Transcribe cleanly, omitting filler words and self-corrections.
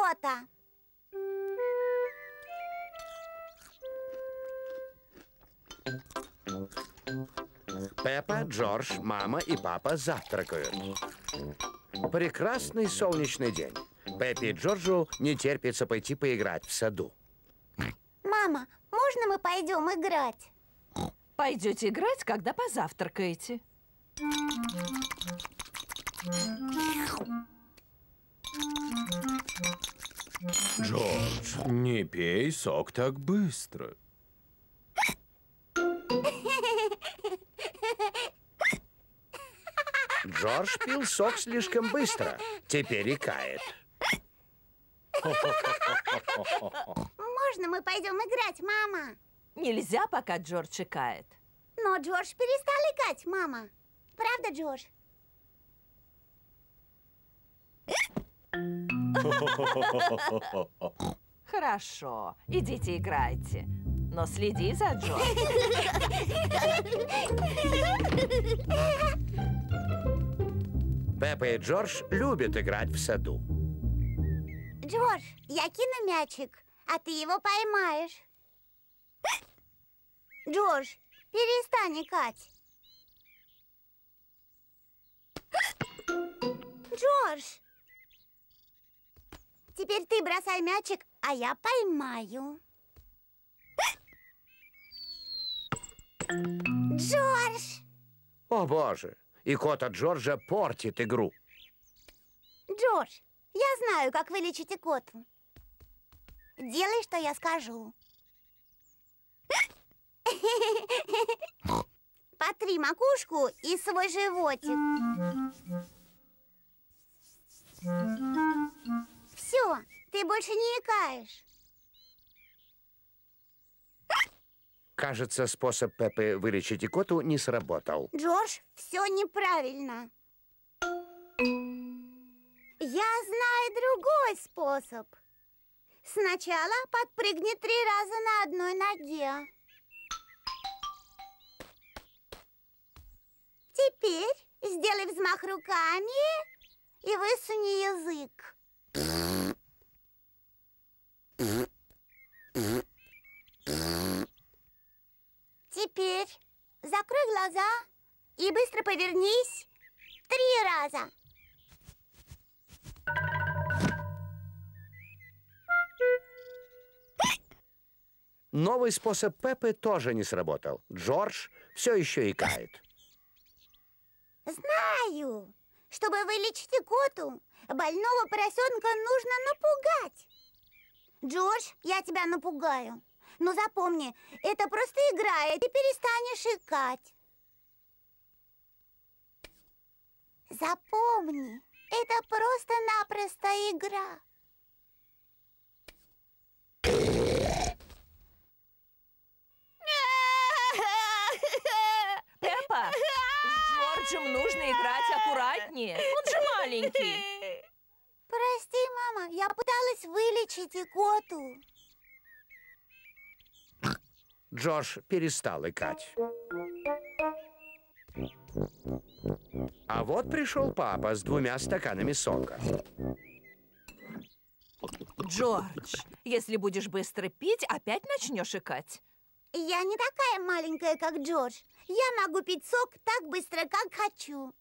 кота. Пеппа, Джордж, мама и папа завтракают. Прекрасный солнечный день. Пеппе и Джорджу не терпится пойти поиграть в саду. Мама, можно мы пойдем играть? Пойдете играть, когда позавтракаете. Джордж, не пей сок так быстро. Джордж пил сок слишком быстро. Теперь икает. Можно мы пойдем играть, мама? Нельзя, пока Джордж икает. Но Джордж перестал икать, мама. Правда, Джордж? Хорошо, идите играйте. Но следи за Джорджем. Пеппа и Джордж любят играть в саду. Джордж, я кину мячик, а ты его поймаешь. Джордж, перестань икать. Джордж, теперь ты бросай мячик, а я поймаю. Джордж! О, боже! Икота Джорджа портит игру. Джордж, я знаю, как вылечить икоту. Делай, что я скажу. Потри макушку и свой животик. Все, ты больше не икаешь. Кажется, способ Пеппы вылечить икоту не сработал. Джордж, все неправильно. Я знаю другой способ. Сначала подпрыгни 3 раза на одной ноге. Теперь сделай взмах руками и высуни язык. Теперь закрой глаза и быстро повернись 3 раза. Новый способ Пеппы тоже не сработал. Джордж все еще икает. Знаю. Чтобы вылечить икоту, больного поросенка нужно напугать. Джордж, я тебя напугаю. Но запомни, это просто игра, и ты перестанешь икать. Запомни, это просто-напросто игра. Пеппа, с Джорджем нужно играть аккуратнее. Он же маленький. Прости, мама, я пыталась вылечить икоту. Джордж перестал икать. А вот пришел папа с 2 стаканами сока. Джордж, если будешь быстро пить, опять начнешь икать. Я не такая маленькая, как Джордж. Я могу пить сок так быстро, как хочу.